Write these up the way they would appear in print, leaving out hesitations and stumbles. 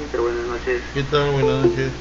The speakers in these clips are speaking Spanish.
Mister, buenas noches. ¿Qué tal? Buenas noches.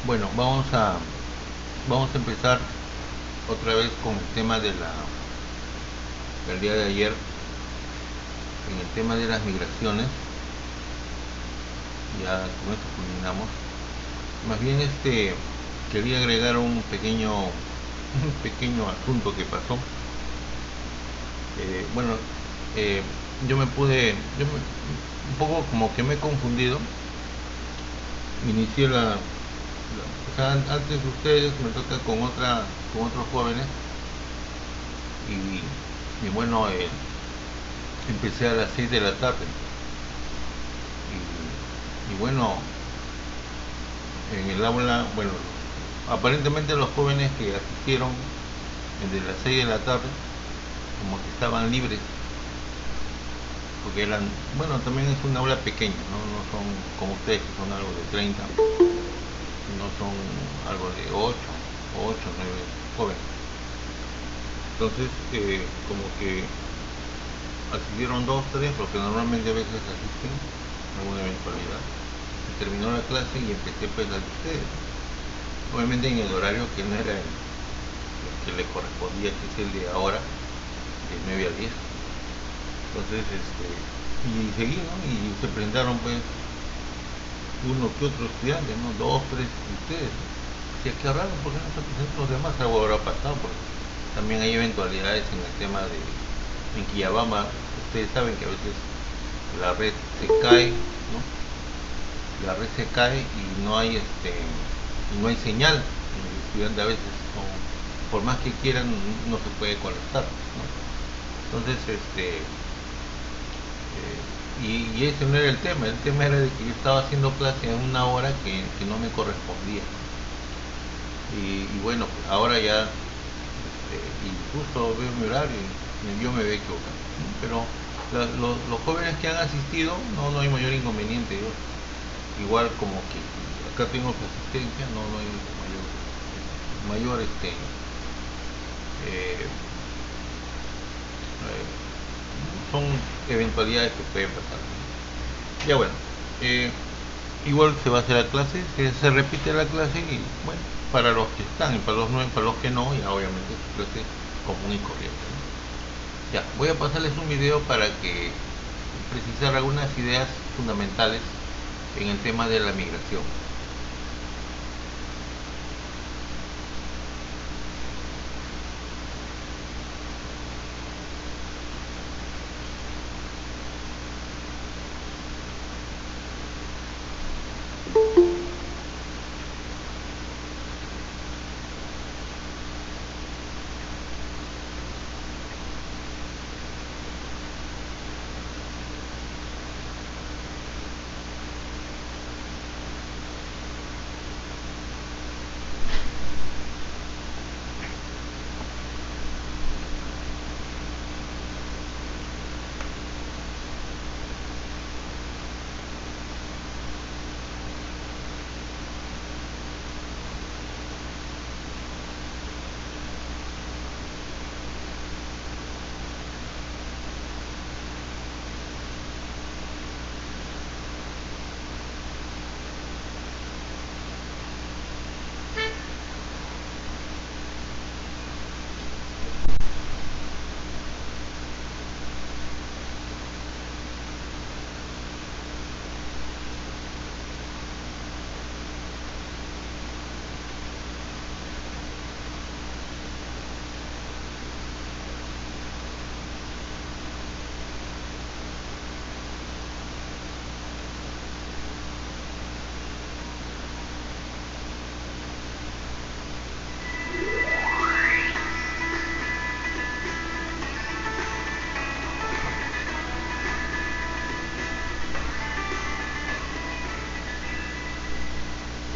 Bueno, vamos a empezar otra vez con el tema del día de ayer, en el tema de las migraciones. Ya con esto culminamos. Más bien quería agregar un pequeño asunto que pasó. Bueno, eh, un poco como que me he confundido. Inicié o sea, antes de ustedes me toca con otros jóvenes y bueno, empecé a las 6 de la tarde y bueno, en el aula, bueno, aparentemente los jóvenes que asistieron desde las 6 de la tarde como que estaban libres porque eran, bueno, también es un aula pequeña, no son como ustedes que son algo de 30, no son algo de 8 9 jóvenes. Entonces, como que asistieron dos, tres, porque normalmente a veces asisten, alguna eventualidad. Se terminó la clase y empecé pues a ustedes. Obviamente en el horario que no era el que le correspondía, que es el de ahora, de 9 a 10. Entonces, y seguí, ¿no? Y se presentaron pues uno que otro estudiante, ¿no? Dos, tres de ustedes, ¿no? Si es que raro, ¿por qué no se presentan los demás? Algo habrá pasado, porque también hay eventualidades en el tema en Quillabamba. Ustedes saben que a veces la red se cae, ¿no? La red se cae y no hay señal. El estudiante a veces, por más que quieran, no se puede conectar, ¿no? Entonces, y ese no era el tema era de que yo estaba haciendo clase en una hora que no me correspondía. Y bueno, pues ahora ya, y justo veo mi horario y yo me veo equivocado, ¿no? Pero los jóvenes que han asistido, no hay mayor inconveniente. Igual como que acá tengo su asistencia, no hay mayor eh, son eventualidades que pueden pasar. Ya bueno, eh, igual se va a hacer la clase, se repite la clase y bueno, para los que están y para los nuevos, para los que no, ya obviamente es clase común y corriente, ¿no? Ya, voy a pasarles un video para que precisar algunas ideas fundamentales en el tema de la migración.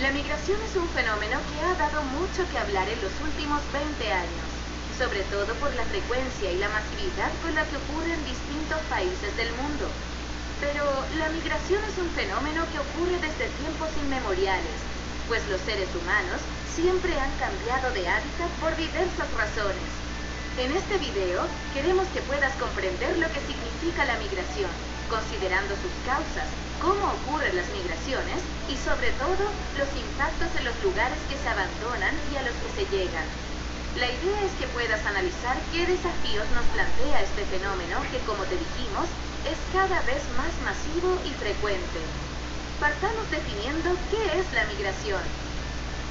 La migración es un fenómeno que ha dado mucho que hablar en los últimos 20 años, sobre todo por la frecuencia y la masividad con la que ocurre en distintos países del mundo. Pero la migración es un fenómeno que ocurre desde tiempos inmemoriales, pues los seres humanos siempre han cambiado de hábitat por diversas razones. En este video queremos que puedas comprender lo que significa la migración, considerando sus causas, cómo ocurren las migraciones y sobre todo los impactos en los lugares que se abandonan y a los que se llegan. La idea es que puedas analizar qué desafíos nos plantea este fenómeno que, como te dijimos, es cada vez más masivo y frecuente. Partamos definiendo qué es la migración.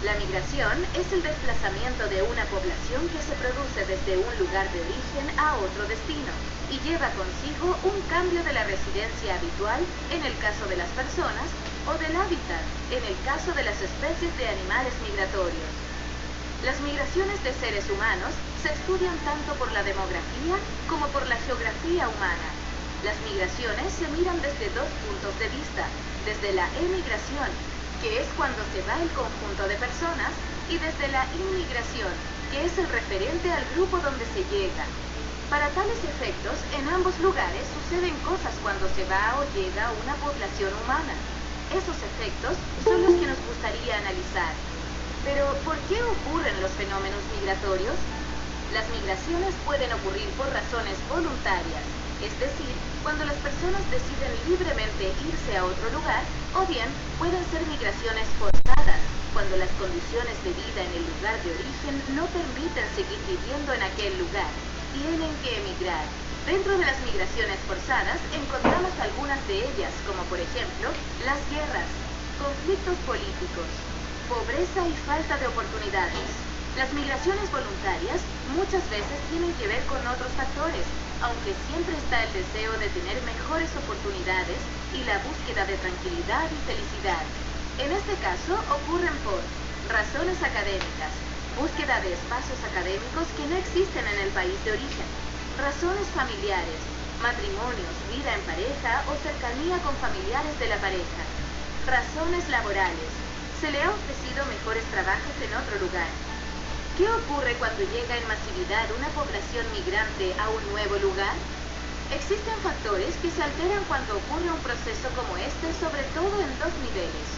La migración es el desplazamiento de una población que se produce desde un lugar de origen a otro destino y lleva consigo un cambio de la residencia habitual en el caso de las personas o del hábitat en el caso de las especies de animales migratorios. Las migraciones de seres humanos se estudian tanto por la demografía como por la geografía humana. Las migraciones se miran desde dos puntos de vista, desde la emigración, que es cuando se va el conjunto de personas, y desde la inmigración, que es el referente al grupo donde se llega. Para tales efectos, en ambos lugares suceden cosas cuando se va o llega una población humana. Esos efectos son los que nos gustaría analizar. Pero, ¿por qué ocurren los fenómenos migratorios? Las migraciones pueden ocurrir por razones voluntarias, es decir, cuando las personas deciden libremente irse a otro lugar, o bien pueden ser migraciones forzadas, cuando las condiciones de vida en el lugar de origen no permiten seguir viviendo en aquel lugar, tienen que emigrar. Dentro de las migraciones forzadas encontramos algunas de ellas, como por ejemplo, las guerras, conflictos políticos, pobreza y falta de oportunidades. Las migraciones voluntarias muchas veces tienen que ver con otros factores, aunque siempre está el deseo de tener mejores oportunidades y la búsqueda de tranquilidad y felicidad. En este caso ocurren por razones académicas, búsqueda de espacios académicos que no existen en el país de origen, razones familiares, matrimonios, vida en pareja o cercanía con familiares de la pareja, razones laborales, se le ha ofrecido mejores trabajos en otro lugar. ¿Qué ocurre cuando llega en masividad una población migrante a un nuevo lugar? Existen factores que se alteran cuando ocurre un proceso como este, sobre todo en dos niveles: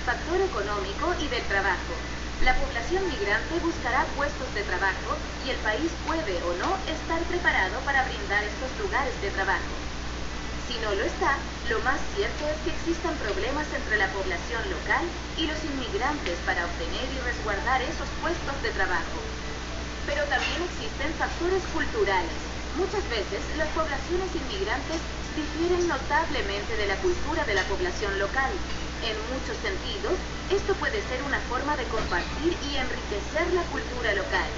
factor económico y del trabajo. La población migrante buscará puestos de trabajo y el país puede o no estar preparado para brindar estos lugares de trabajo. Si no lo está, lo más cierto es que existan problemas entre la población local y los inmigrantes para obtener y resguardar esos puestos de trabajo. Pero también existen factores culturales. Muchas veces las poblaciones inmigrantes difieren notablemente de la cultura de la población local. En muchos sentidos, esto puede ser una forma de compartir y enriquecer la cultura local.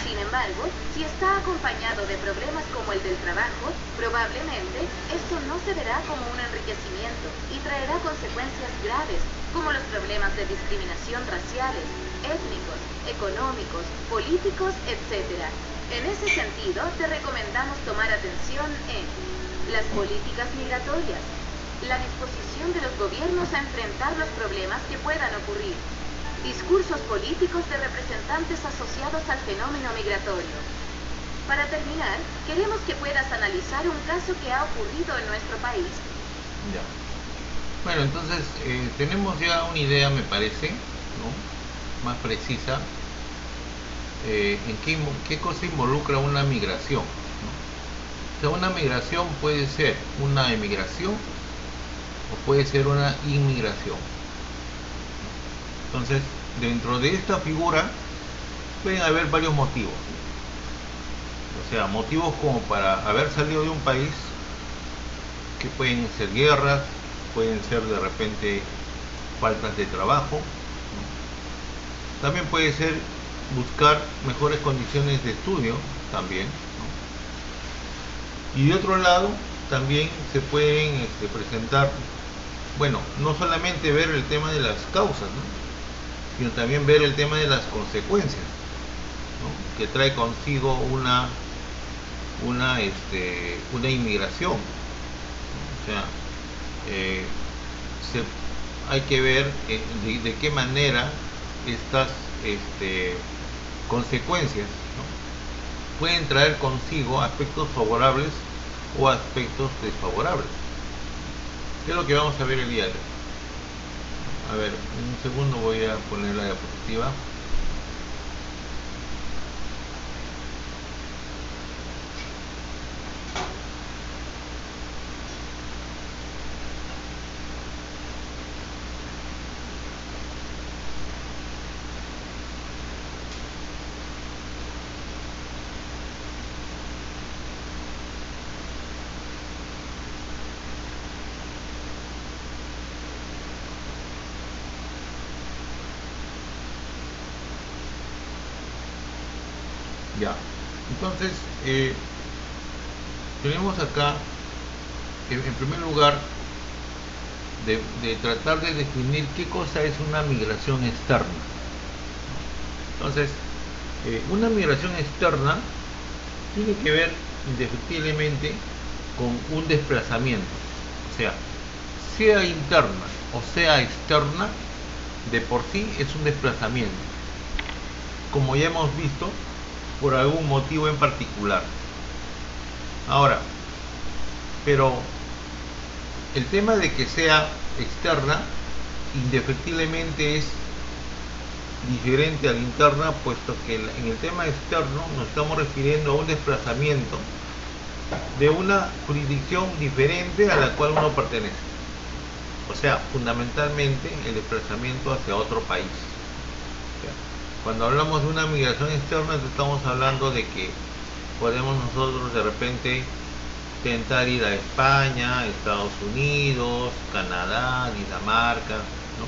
Sin embargo, si está acompañado de problemas como el del trabajo, probablemente esto no se verá como un enriquecimiento y traerá consecuencias graves, como los problemas de discriminación raciales, étnicos, económicos, políticos, etc. En ese sentido, te recomendamos tomar atención en las políticas migratorias, la disposición de los gobiernos a enfrentar los problemas que puedan ocurrir, discursos políticos de representantes asociados al fenómeno migratorio. Para terminar, queremos que puedas analizar un caso que ha ocurrido en nuestro país. Ya. Bueno, entonces tenemos ya una idea, me parece, ¿no?, más precisa en qué cosa involucra una migración, ¿no? O sea, una migración puede ser una emigración o puede ser una inmigración. Entonces, dentro de esta figura pueden haber varios motivos. O sea, motivos como para haber salido de un país, que pueden ser guerras, pueden ser de repente faltas de trabajo, ¿no? También puede ser buscar mejores condiciones de estudio también, ¿no? Y de otro lado también se pueden presentar, bueno, no solamente ver el tema de las causas, ¿no?, sino también ver el tema de las consecuencias, ¿no?, que trae consigo una inmigración. O sea, hay que ver de qué manera estas consecuencias, ¿no?, pueden traer consigo aspectos favorables o aspectos desfavorables. ¿Qué es lo que vamos a ver el día de hoy? A ver, un segundo, voy a poner la diapositiva. Ya. Entonces, tenemos acá, en primer lugar, de tratar de definir qué cosa es una migración externa. Entonces, una migración externa tiene que ver indefectiblemente con un desplazamiento, o sea interna o sea externa, de por sí es un desplazamiento, como ya hemos visto, por algún motivo en particular. Ahora, pero el tema de que sea externa indefectiblemente es diferente a la interna, puesto que en el tema externo nos estamos refiriendo a un desplazamiento de una jurisdicción diferente a la cual uno pertenece. O sea, fundamentalmente el desplazamiento hacia otro país. Cuando hablamos de una migración externa, estamos hablando de que podemos nosotros de repente intentar ir a España, Estados Unidos, Canadá, Dinamarca, ¿no?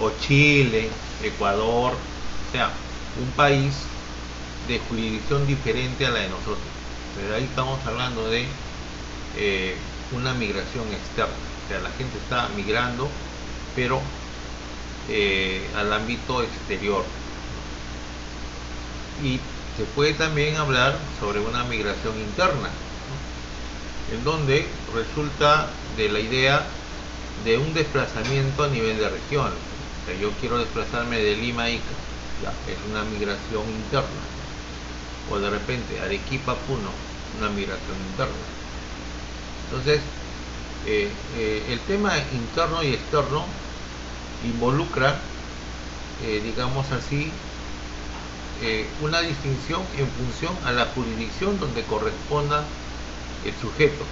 O Chile, Ecuador, o sea, un país de jurisdicción diferente a la de nosotros. Pero ahí estamos hablando de una migración externa, o sea, la gente está migrando, pero al ámbito exterior. Y se puede también hablar sobre una migración interna, ¿no? En donde resulta de la idea de un desplazamiento a nivel de región. O sea, yo quiero desplazarme de Lima a Ica, ya, es una migración interna. O de repente Arequipa a Puno, una migración interna. Entonces, el tema interno y externo involucra, digamos así, una distinción en función a la jurisdicción donde corresponda el sujeto.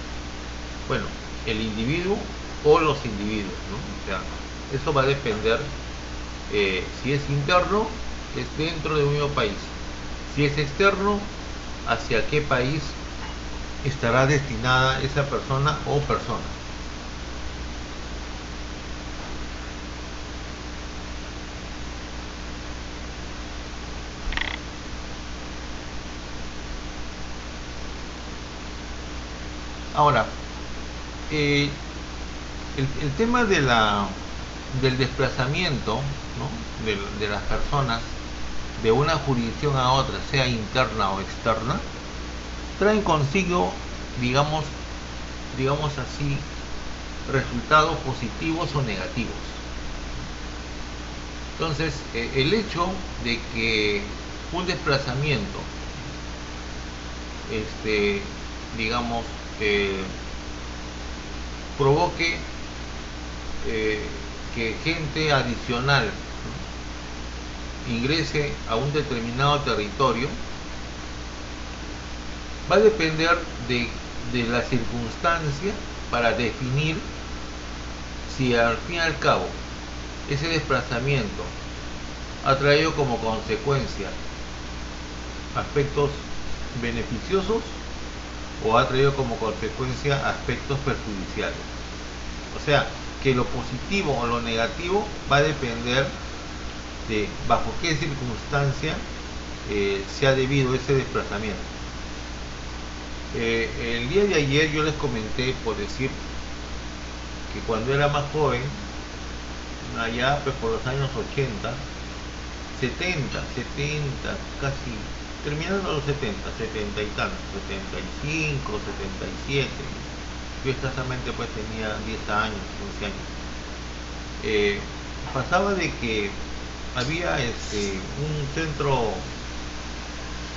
Bueno, el individuo o los individuos, ¿no? O sea, eso va a depender, si es interno, es dentro de un mismo país. Si es externo, hacia qué país estará destinada esa persona o personas. Ahora, el tema del desplazamiento, ¿no? de las personas de una jurisdicción a otra, sea interna o externa, traen consigo, digamos así, resultados positivos o negativos. Entonces, el hecho de que un desplazamiento, digamos, provoque que gente adicional, ¿no? ingrese a un determinado territorio, va a depender de la circunstancia para definir si al fin y al cabo ese desplazamiento ha traído como consecuencia aspectos beneficiosos o ha traído como consecuencia aspectos perjudiciales. O sea, que lo positivo o lo negativo va a depender de bajo qué circunstancia se ha debido ese desplazamiento. El día de ayer yo les comenté, por decir, que cuando era más joven, allá pues por los años 80, 70, casi terminando los 70 y tantos, 75, 77, yo escasamente pues tenía 10 años, 15 años. Pasaba de que había un centro,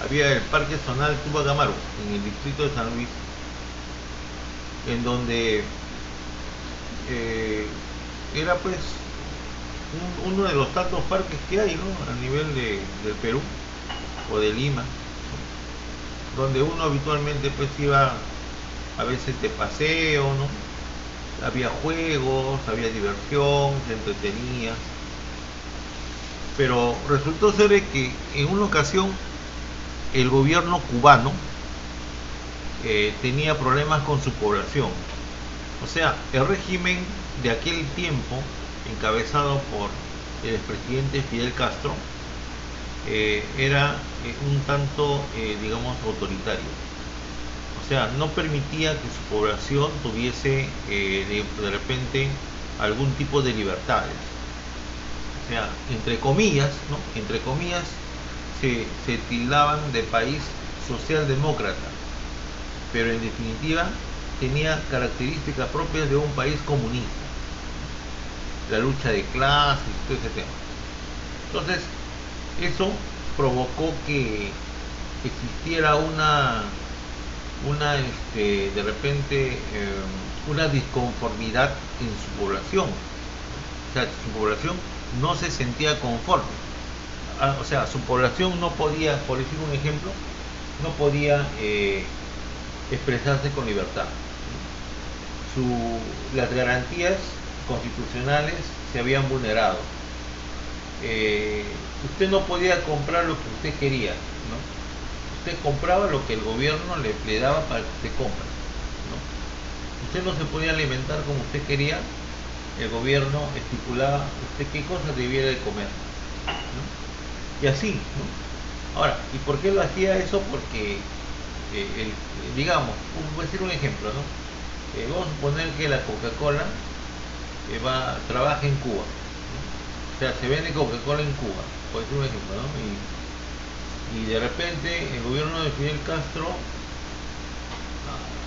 había el Parque Zonal Tupac Amaru, en el distrito de San Luis, en donde era pues uno de los tantos parques que hay, ¿no? A nivel del Perú o de Lima, donde uno habitualmente pues iba a veces de paseo, ¿no? Había juegos, había diversión, se entretenía, pero resultó ser que en una ocasión el gobierno cubano tenía problemas con su población. O sea, el régimen de aquel tiempo, encabezado por el expresidente Fidel Castro, era un tanto, digamos, autoritario. O sea, no permitía que su población tuviese de repente algún tipo de libertades. O sea, entre comillas, ¿no? Entre comillas, se tildaban de país socialdemócrata, pero en definitiva tenía características propias de un país comunista, la lucha de clases y todo ese tema. Entonces, eso provocó que existiera de repente, una disconformidad en su población. O sea, su población no se sentía conforme. O sea, su población no podía, por decir un ejemplo, no podía expresarse con libertad. Las garantías constitucionales se habían vulnerado. Usted no podía comprar lo que usted quería, ¿no? Usted compraba lo que el gobierno le daba para que usted compre, ¿no? Usted no se podía alimentar como usted quería, el gobierno estipulaba usted qué cosas debiera de comer, ¿no? Y así, ¿no? Ahora, ¿y por qué lo hacía eso? Porque, digamos, voy a decir un ejemplo, ¿no? Vamos a suponer que la Coca-Cola trabaja en Cuba, ¿no? O sea, se vende Coca-Cola en Cuba, por decir un ejemplo, ¿no? Y de repente el gobierno de Fidel Castro,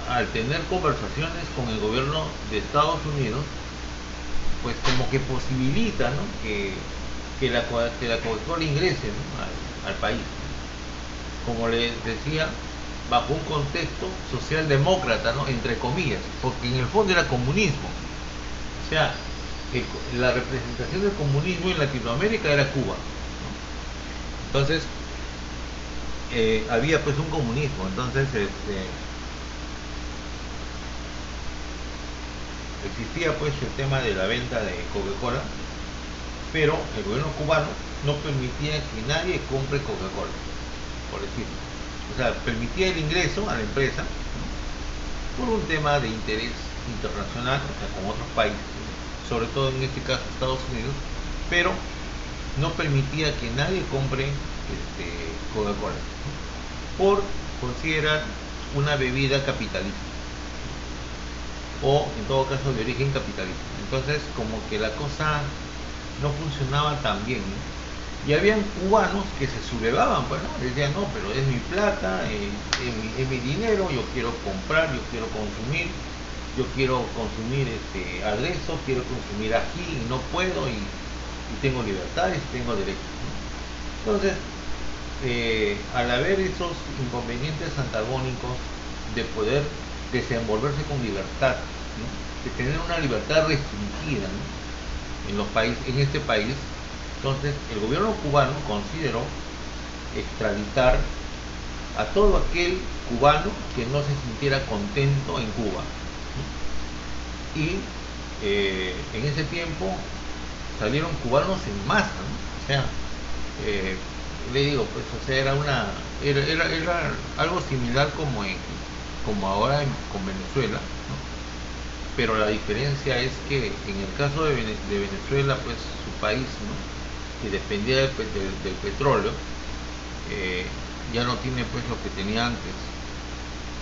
al tener conversaciones con el gobierno de Estados Unidos, pues como que posibilita, ¿no? que la Coca-Cola ingrese, ¿no? al país. Como les decía, bajo un contexto socialdemócrata, ¿no? Entre comillas, porque en el fondo era comunismo. O sea, la representación del comunismo en Latinoamérica era Cuba, ¿no? Entonces, había pues un comunismo. Entonces existía pues el tema de la venta de Coca-Cola, pero el gobierno cubano no permitía que nadie compre Coca-Cola, por decirlo. O sea, permitía el ingreso a la empresa, ¿no? Por un tema de interés internacional, o sea, con otros países, sobre todo en este caso Estados Unidos, pero no permitía que nadie compre Coca-Cola, ¿no? Por considerar una bebida capitalista, o en todo caso de origen capitalista. Entonces, como que la cosa no funcionaba tan bien, ¿no? Y habían cubanos que se sublevaban, pues, ¿no? Decían, no, pero es mi plata, es mi dinero, yo quiero comprar, yo quiero consumir, aderezo, quiero consumir ají y no puedo, y tengo libertades, tengo derechos, ¿no? Entonces, al haber esos inconvenientes antagónicos de poder desenvolverse con libertad, ¿no? De tener una libertad restringida, ¿no? en este país, entonces el gobierno cubano consideró extraditar a todo aquel cubano que no se sintiera contento en Cuba, ¿no? Y en ese tiempo salieron cubanos en masa, ¿no? O sea, le digo, pues, o sea, era algo similar como ahora con Venezuela, ¿no? Pero la diferencia es que en el caso de Venezuela, pues su país, ¿no? Que dependía del petróleo, ya no tiene pues lo que tenía antes.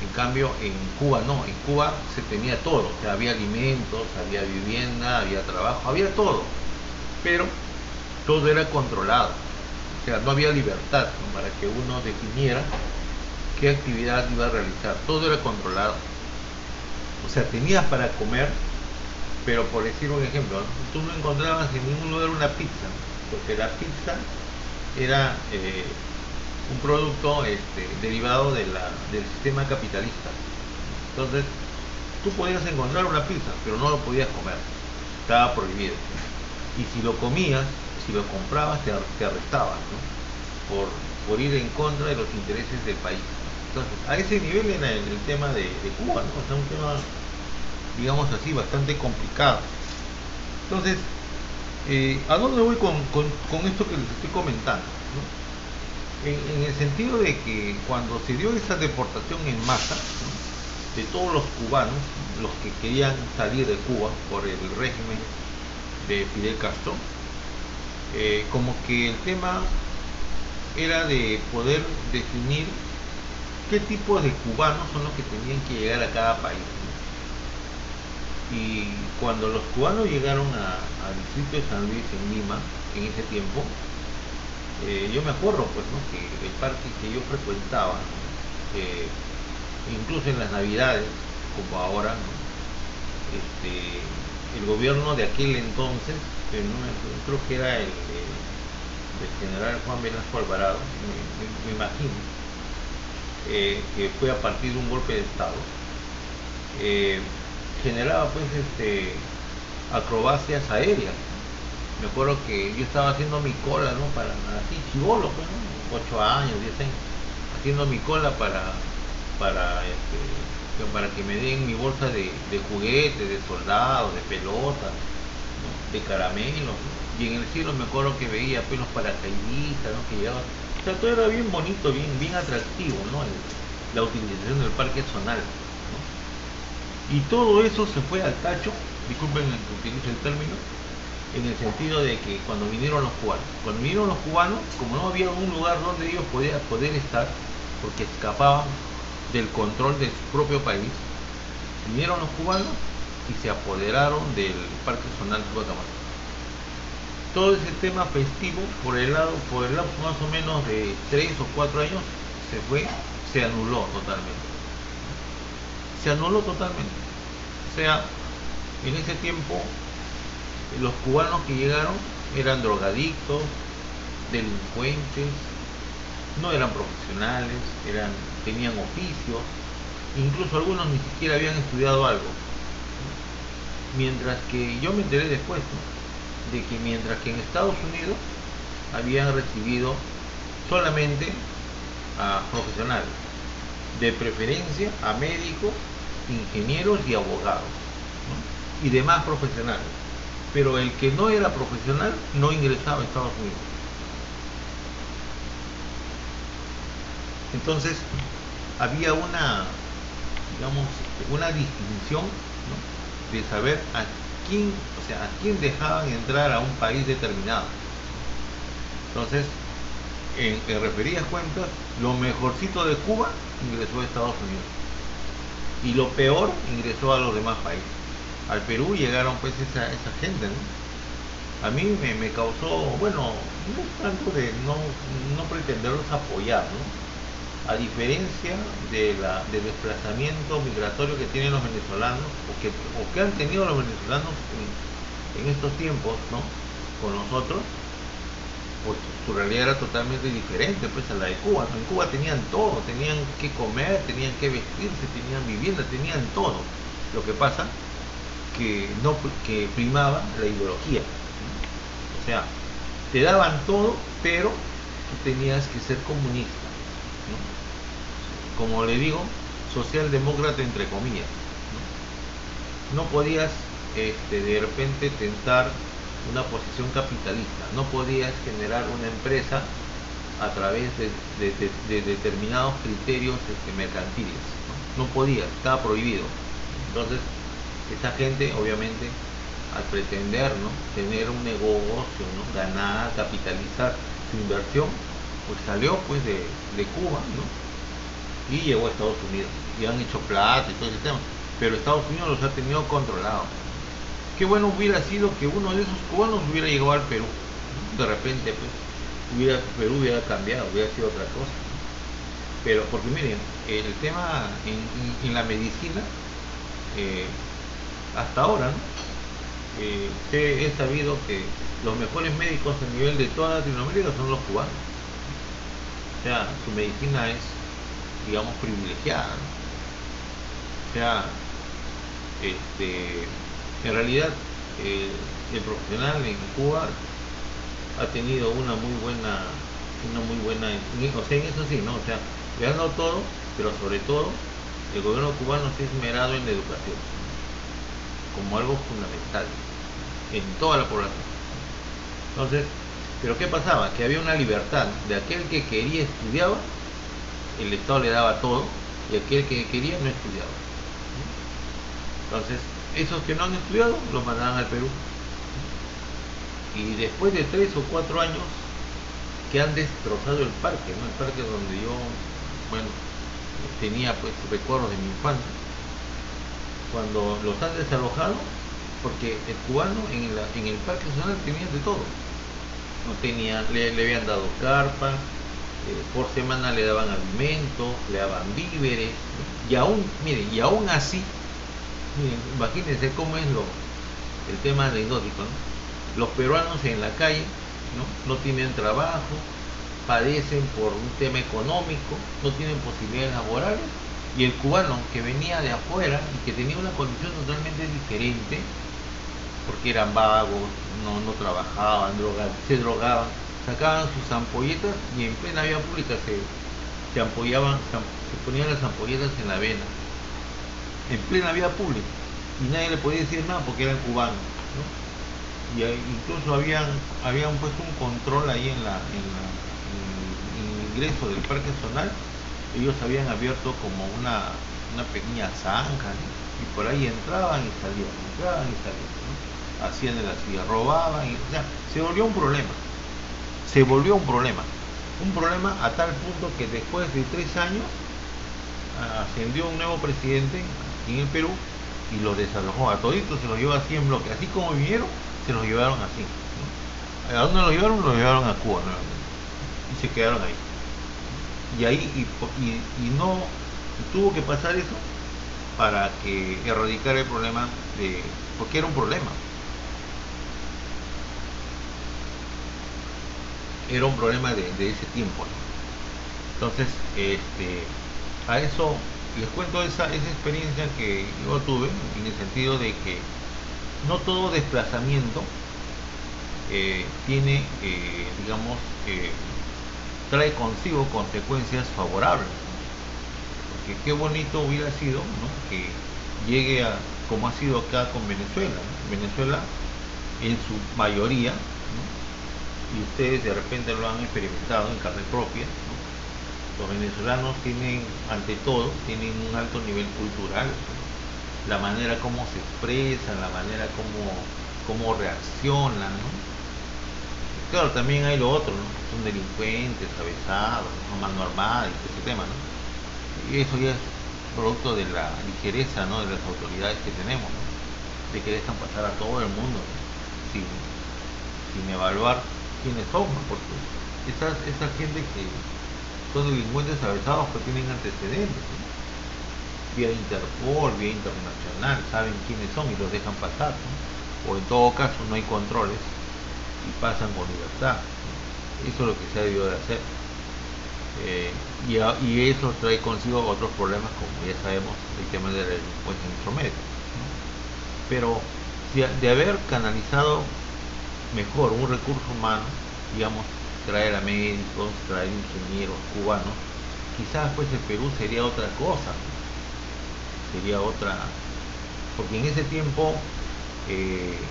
En cambio en Cuba no, en Cuba se tenía todo, o sea, había alimentos, había vivienda, había trabajo, había todo, pero todo era controlado. O sea, no había libertad, ¿no? Para que uno definiera qué actividad iba a realizar, todo era controlado. O sea, tenías para comer, pero por decir un ejemplo, ¿no? Tú no encontrabas en ningún lugar una pizza, porque la pizza era un producto derivado del sistema capitalista. Entonces, tú podías encontrar una pizza, pero no lo podías comer, estaba prohibido. Y si lo comías, si lo comprabas, te arrestaban, ¿no? por ir en contra de los intereses del país. Entonces, a ese nivel era el tema de Cuba, ¿no? O sea, un tema, digamos así, bastante complicado. Entonces, ¿a dónde voy con esto que les estoy comentando, ¿no? En el sentido de que cuando se dio esa deportación en masa, ¿no? De todos los cubanos, los que querían salir de Cuba por el régimen de Fidel Castro, como que el tema era de poder definir qué tipo de cubanos son los que tenían que llegar a cada país, ¿no? Y cuando los cubanos llegaron al distrito de San Luis en Lima, en ese tiempo, yo me acuerdo pues, ¿no? Que el parque que yo frecuentaba, ¿no? Incluso en las navidades, como ahora, ¿no? El gobierno de aquel entonces, creo que era el general Juan Velasco Alvarado, me imagino, que fue a partir de un golpe de estado, generaba pues acrobacias aéreas. Me acuerdo que yo estaba haciendo mi cola, ¿no? Para así chibolo, pues, ¿no? 8 años, 10 años, haciendo mi cola para que me den mi bolsa de juguetes, de soldados, de pelotas, ¿no? De caramelos, ¿no? Y en el cielo me acuerdo que veía pues los paracaidistas, ¿no? Que llegaban. O sea, todo era bien bonito, bien atractivo, ¿no? La utilización del parque zonal, ¿no? Y todo eso se fue al tacho, disculpen que utilice el término, en el sentido de que cuando vinieron los cubanos, como no había un lugar donde ellos podían poder estar, porque escapaban del control de su propio país, vinieron los cubanos y se apoderaron del Parque Zonal Tupac Amaru. Todo ese tema festivo, por el lado más o menos de 3 o 4 años, se anuló totalmente. Se anuló totalmente. O sea, en ese tiempo, los cubanos que llegaron eran drogadictos, delincuentes, no eran profesionales, tenían oficios, incluso algunos ni siquiera habían estudiado algo. Mientras que yo me enteré después, ¿no? De que mientras que en Estados Unidos habían recibido solamente a profesionales, de preferencia a médicos, ingenieros y abogados, ¿no? Y demás profesionales, pero el que no era profesional no ingresaba a Estados Unidos. Entonces había una distinción, ¿no? De saber a quién dejaban entrar a un país determinado. Entonces, en referidas cuentas, lo mejorcito de Cuba ingresó a Estados Unidos y lo peor ingresó a los demás países. Al Perú llegaron pues esa gente, ¿no? A mí me causó, bueno, no tanto de no pretenderlos apoyar, ¿no? A diferencia del desplazamiento migratorio que tienen los venezolanos, o que han tenido los venezolanos en estos tiempos, ¿no? Con nosotros, pues su realidad era totalmente diferente pues a la de Cuba, ¿no? En Cuba tenían todo, tenían que comer, tenían que vestirse, tenían vivienda, tenían todo. Lo que pasa que primaba la ideología, ¿no? O sea, te daban todo, pero tú tenías que ser comunista, ¿no? Como le digo, socialdemócrata entre comillas, ¿no? No podías de repente tentar una posición capitalista, no podías generar una empresa a través de determinados criterios mercantiles, ¿no? No podías, estaba prohibido. Entonces, esa gente obviamente al pretender, ¿no? Tener un negocio, ¿no? Ganar, capitalizar su inversión, pues salió pues de Cuba, ¿no? Y llegó a Estados Unidos y han hecho plata y todo ese tema, pero Estados Unidos los ha tenido controlados. Qué bueno hubiera sido que uno de esos cubanos hubiera llegado al Perú, de repente pues Perú hubiera cambiado, hubiera sido otra cosa. Pero porque miren, el tema en la medicina, hasta ahora, ¿no? He sabido que los mejores médicos a nivel de toda Latinoamérica son los cubanos. O sea, su medicina es, digamos, privilegiada, ¿no? O sea, en realidad el profesional en Cuba ha tenido una muy buena, o sea, en eso sí, ¿no? O sea, le han dado todo, pero sobre todo el gobierno cubano se ha esmerado en la educación como algo fundamental en toda la población. Entonces, pero ¿qué pasaba? Que había una libertad de aquel que quería estudiaba, el Estado le daba todo, y aquel que quería no estudiaba. Entonces, esos que no han estudiado los mandaban al Perú. Y después de 3 o 4 años que han destrozado el parque, ¿no? El parque donde yo, bueno, tenía pues recuerdos de mi infancia, cuando los han desalojado, porque el cubano en el Parque Nacional tenía de todo. No tenía, le habían dado carpa, por semana le daban alimentos, le daban víveres, ¿no? Y aún, miren, y aún así, miren, imagínense cómo es el tema anecdótico, ¿no? Los peruanos en la calle, ¿no? No tienen trabajo, padecen por un tema económico, no tienen posibilidades laborales, y el cubano que venía de afuera y que tenía una condición totalmente diferente, porque eran vagos, no trabajaban, se drogaban, sacaban sus ampolletas y en plena vía pública se ampollaban, se ponían las ampolletas en la vena, en plena vía pública, y nadie le podía decir nada porque eran cubanos, ¿no? Y incluso habían puesto un control ahí en el ingreso del Parque Nacional. Ellos habían abierto como una pequeña zanja, ¿no? Y por ahí entraban y salían, ¿no? Hacían de la silla, robaban, o sea, se volvió un problema, un problema a tal punto que después de 3 años ascendió un nuevo presidente en el Perú y los desalojó a toditos, se los llevó así en bloque, así como vinieron, se los llevaron así, ¿no? ¿A dónde los llevaron? Los llevaron a Cuba nuevamente y se quedaron ahí. Y ahí y no tuvo que pasar eso para que erradicara el problema porque era un problema. Era un problema de ese tiempo, ¿no? Entonces, a eso les cuento esa experiencia que yo tuve, en el sentido de que no todo desplazamiento tiene, digamos, trae consigo consecuencias favorables, ¿no? Porque qué bonito hubiera sido, ¿no? Que llegue a, como ha sido acá con Venezuela, ¿no? Venezuela en su mayoría, ¿no? Y ustedes de repente lo han experimentado en carne propia, ¿no? Los venezolanos tienen, ante todo, tienen un alto nivel cultural, ¿no? La manera como se expresan, la manera como reaccionan, ¿no? Claro, también hay lo otro, ¿no? Son delincuentes, avesados, ¿no? Mano armada y ese tema, ¿no? Y eso ya es producto de la ligereza, ¿no? De las autoridades que tenemos, ¿no? De que dejan pasar a todo el mundo, ¿no? sin evaluar quiénes son, ¿no? Porque esa gente que son delincuentes avesados pues tienen antecedentes, ¿no? Vía Interpol, vía internacional, saben quiénes son y los dejan pasar, ¿no? O en todo caso no hay controles y pasan con libertad, ¿no? Eso es lo que se ha debido de hacer. Y eso trae consigo otros problemas, como ya sabemos, el tema de la delincuencia en nuestro medio, ¿no? Pero de haber canalizado mejor un recurso humano, digamos, traer a médicos, traer ingenieros cubanos, quizás pues el Perú sería otra cosa, ¿no? Sería otra, porque en ese tiempo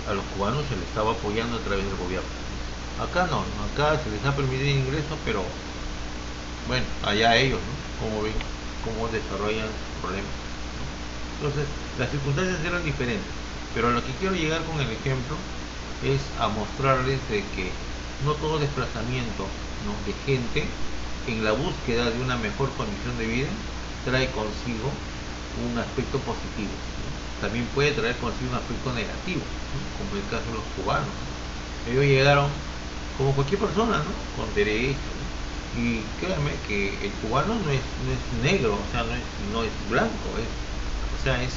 a los cubanos se les estaba apoyando a través del gobierno. Acá no, acá se les ha permitido el ingreso, pero bueno, allá ellos, ¿no? Cómo ven, cómo desarrollan problemas, ¿no? Entonces, las circunstancias eran diferentes, pero a lo que quiero llegar con el ejemplo es a mostrarles de que no todo desplazamiento, ¿no? De gente en la búsqueda de una mejor condición de vida trae consigo un aspecto positivo, ¿no? También puede traer consigo un aspecto negativo, ¿no? Como el caso de los cubanos, ¿no? Ellos llegaron como cualquier persona, ¿no? Con derechos, ¿no? Y créanme que el cubano no es negro, o sea, no es blanco, es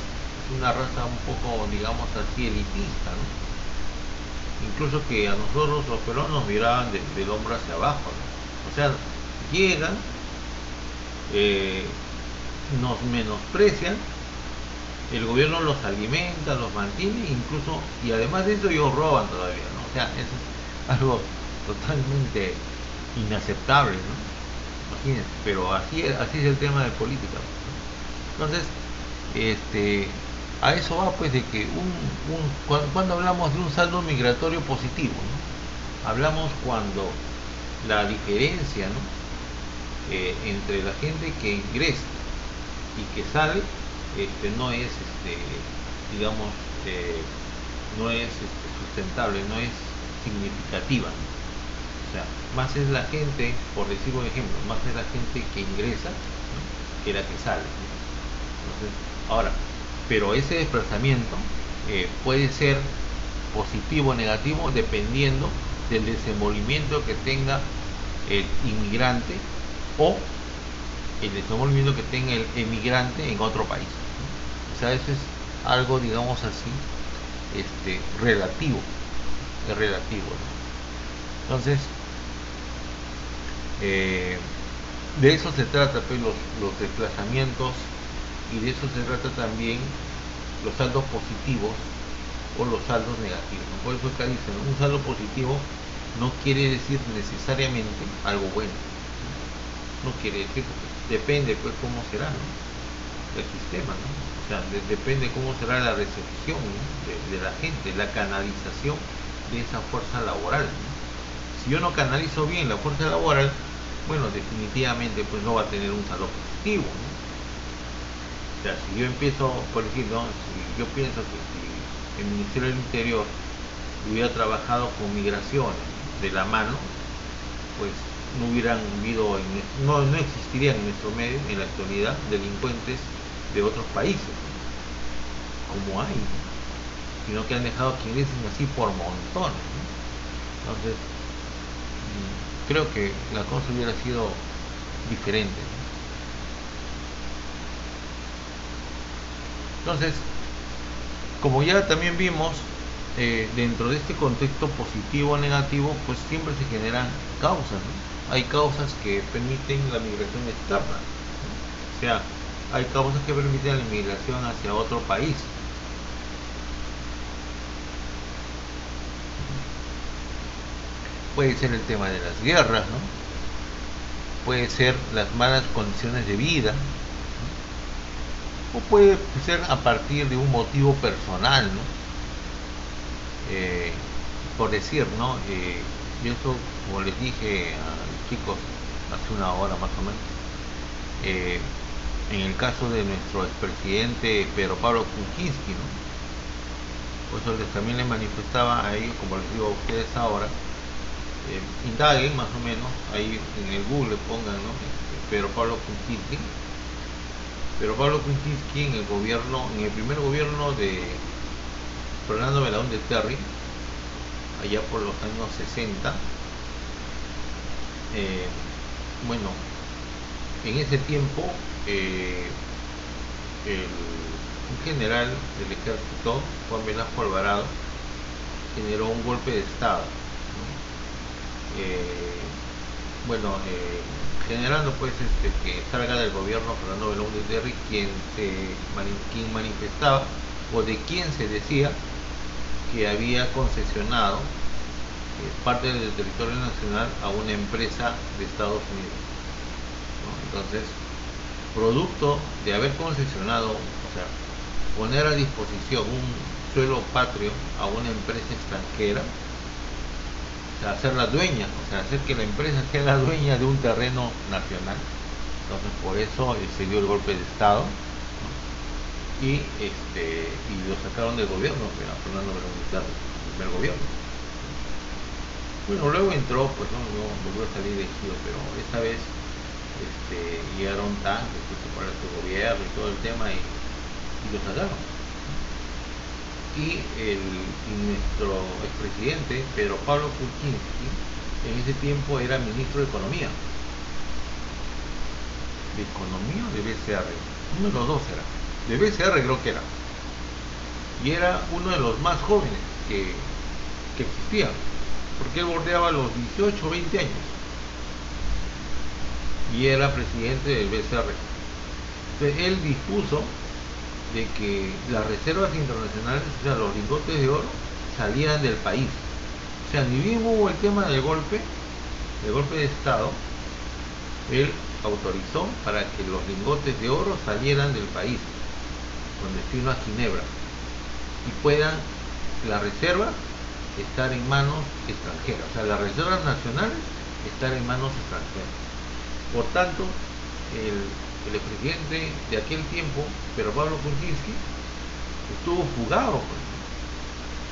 una raza un poco, digamos así, elitista, ¿no? Incluso que a nosotros los peruanos nos miraban del hombro hacia abajo, ¿no? O sea, llegan, nos menosprecian, el gobierno los alimenta, los mantiene, incluso, y además de eso ellos roban todavía, ¿no? O sea, eso es algo totalmente inaceptable, ¿no? Imagínense, pero así es el tema de política, ¿no? Entonces, a eso va pues de que cuando hablamos de un saldo migratorio positivo, ¿no? Hablamos cuando la diferencia, ¿no? Entre la gente que ingresa y que sale no es digamos no es sustentable, no es significativa, ¿no? O sea, más es la gente, por decir un ejemplo, más es la gente que ingresa, ¿no?, que la que sale, ¿no? Entonces, ahora, pero ese desplazamiento puede ser positivo o negativo dependiendo del desenvolvimiento que tenga el inmigrante o el desenvolvimiento que tenga el emigrante en otro país, ¿no? O sea, eso es algo, digamos así, relativo, es relativo, ¿no? Entonces, de eso se trata, pues, los desplazamientos, y de eso se trata también los saldos positivos o los saldos negativos, ¿no? Por eso acá dicen, un saldo positivo no quiere decir necesariamente algo bueno, no quiere decir, depende pues cómo será, ¿no?, el sistema, ¿no? O sea, depende cómo será la recepción, ¿no?, de la gente, la canalización de esa fuerza laboral, ¿no? Si yo no canalizo bien la fuerza laboral, bueno, definitivamente pues no va a tener un saldo positivo, ¿no? O sea, si yo empiezo, por ejemplo, si yo pienso que si el Ministerio del Interior hubiera trabajado con migraciones de la mano, pues no hubieran habido, no existirían en nuestro medio en la actualidad delincuentes de otros países, ¿no?, como hay, ¿no?, sino que han dejado que ingresen así por montones, ¿no? Entonces, creo que la cosa hubiera sido diferente, ¿no? Entonces, como ya también vimos, dentro de este contexto positivo o negativo, pues siempre se generan causas, ¿no? Hay causas que permiten la migración externa, ¿no? O sea, hay causas que permiten la migración hacia otro país. Puede ser el tema de las guerras, ¿no? Puede ser las malas condiciones de vida, ¿no? O puede ser a partir de un motivo personal, ¿no? Por decir, ¿no? Y eso, como les dije a los chicos hace una hora más o menos, en el caso de nuestro expresidente Pedro Pablo Kuczynski, ¿no? Por eso también les manifestaba a ellos, como les digo a ustedes ahora, indaguen más o menos, ahí en el Google pongan, ¿no?, Pedro Pablo Kuczynski. Pero Pablo Kuczynski en el gobierno, en el primer gobierno de Fernando Belaúnde Terry, allá por los años 60, bueno, en ese tiempo un general del ejército, Juan Velasco Alvarado, generó un golpe de estado, ¿no? Generando pues que salga del gobierno Fernando Belaúnde Terry, quien manifestaba, o de quien se decía que había concesionado parte del territorio nacional a una empresa de Estados Unidos, ¿no? Entonces, producto de haber concesionado, o sea, poner a disposición un suelo patrio a una empresa extranjera, o sea, hacerla dueña, o sea, hacer que la empresa sea la dueña de un terreno nacional. Entonces, por eso se dio el golpe de estado, ¿no? Y lo sacaron del gobierno, Fernando Belaúnde Terry, el primer gobierno. Bueno, luego entró, pues no, volvió a salir elegido, pero esta vez llegaron tanques que se para su gobierno y todo el tema, y lo sacaron. Y nuestro expresidente Pedro Pablo Kuczynski en ese tiempo era ministro de Economía. ¿De Economía o de BCR? Uno de los dos era. De BCR creo que era. Y era uno de los más jóvenes que existían, porque él bordeaba los 18 o 20 años. Y era presidente del BCR. Entonces él dispuso de que las reservas internacionales, o sea, los lingotes de oro, salieran del país. O sea, ni bien hubo el tema del golpe de estado, él autorizó para que los lingotes de oro salieran del país con destino a Ginebra y puedan la reserva estar en manos extranjeras, o sea, las reservas nacionales estar en manos extranjeras. Por tanto, el expresidente de aquel tiempo, Pedro Pablo Kuczynski, estuvo fugado, pues,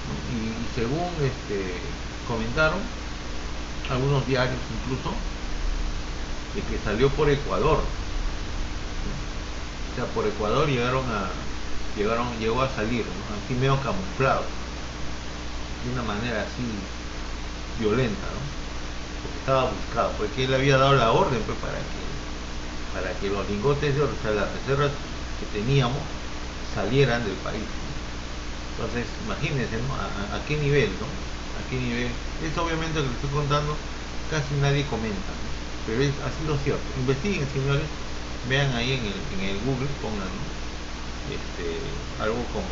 ¿no? Y según comentaron, algunos diarios incluso, de que salió por Ecuador. O sea, por Ecuador llegó a salir, ¿no? Así medio camuflado, de una manera así violenta, ¿no? Porque estaba buscado, porque él había dado la orden pues, para que los lingotes de oro, o sea, las reservas que teníamos, salieran del país, ¿no? Entonces, imagínense, ¿no? ¿A qué nivel, ¿no? ¿A qué nivel? Esto obviamente que les estoy contando, casi nadie comenta, ¿no? Pero ha sido cierto. Investiguen, señores, vean ahí en el Google, pongan, ¿no? Algo como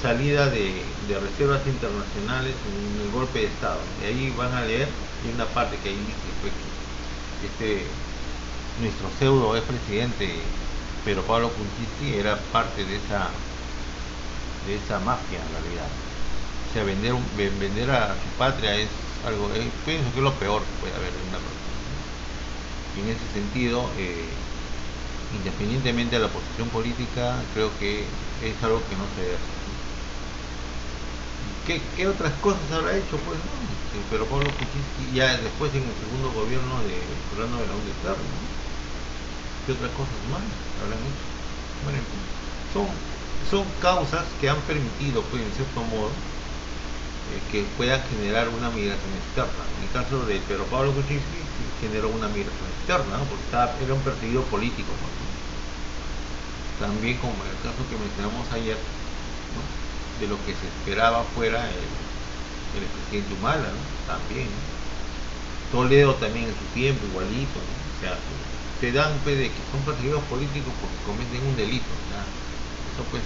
salida de reservas internacionales en el golpe de Estado, ¿no? Y ahí van a leer, y una parte que ahí dice pues, que nuestro pseudo expresidente Pedro Pablo Kuczynski era parte de esa mafia en realidad. O sea, vender a su patria es algo, pienso que es lo peor que puede haber en una persona, ¿no? Y en ese sentido, independientemente de la posición política, creo que es algo que no se debe hacer. ¿Qué otras cosas habrá hecho? Pues no, pero Pablo Kuczynski ya después en el segundo gobierno de Fernando Belaúnde Terry, ¿no? ¿Qué otras cosas más habrán hecho? Bueno, en fin, son causas que han permitido, pues, en cierto modo, que pueda generar una migración externa. En el caso de Pedro Pablo Kuczynski generó una migración externa, ¿no? Porque era un perseguido político, ¿no? También como en el caso que mencionamos ayer, ¿no? De lo que se esperaba fuera el presidente Humala, ¿no? También, ¿no? Toledo también en su tiempo, igualito, ¿no? O sea, se dan pues, de que son perseguidos políticos porque cometen un delito, ¿no? Eso pues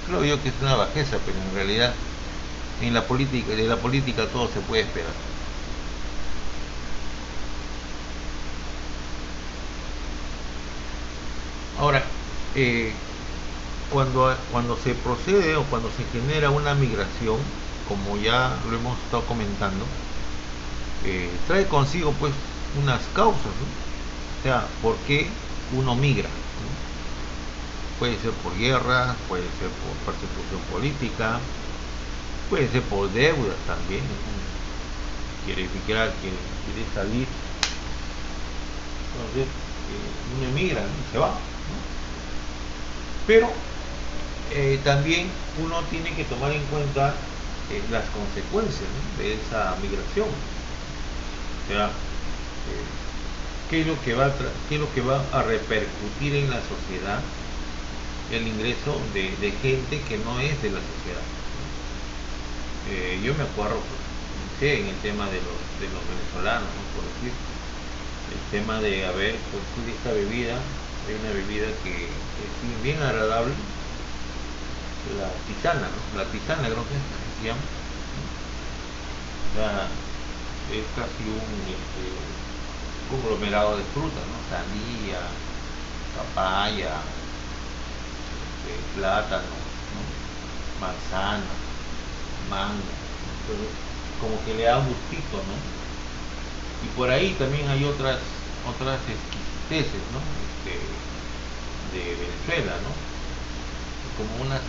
creo yo que es una bajeza, pero en realidad de la política todo se puede esperar. Ahora, cuando se procede o cuando se genera una migración, como ya lo hemos estado comentando, trae consigo pues unas causas, ¿no? O sea, ¿por qué uno migra? ¿No? Puede ser por guerra, puede ser por persecución política, puede ser por deudas también, ¿no? Quiere salir, entonces uno emigra, ¿no? Y se va, ¿no? Pero también uno tiene que tomar en cuenta las consecuencias, ¿no? De esa migración. O sea, ¿qué es lo que va a repercutir en la sociedad el ingreso de gente que no es de la sociedad? Yo me acuerdo, pues, en el tema de los venezolanos, ¿no? Por decir, el tema de haber pues, esta bebida, hay una bebida que es bien agradable, la tisana, ¿no? La tisana creo que se llama, ¿no? O sea, es casi un conglomerado de frutas, ¿no? Sandía, papaya, plátano, ¿no? Manzana, mango, ¿no? Entonces, como que le da un gustito, ¿no? Y por ahí también hay otras exquisiteces, ¿no? De Venezuela, ¿no? Como unas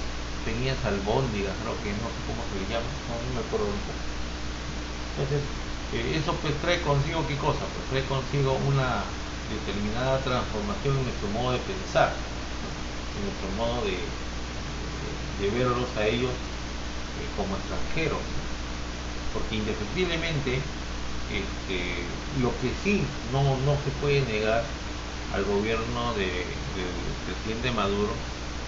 pequeñas albóndigas, creo que no sé cómo se le llama, no me acuerdo ahorita. Entonces, eso pues trae consigo ¿qué cosa? Pues trae consigo una determinada transformación en nuestro modo de pensar, ¿no? En nuestro modo de verlos a ellos como extranjeros, ¿no? Porque indefectiblemente lo que sí no se puede negar al gobierno del presidente Maduro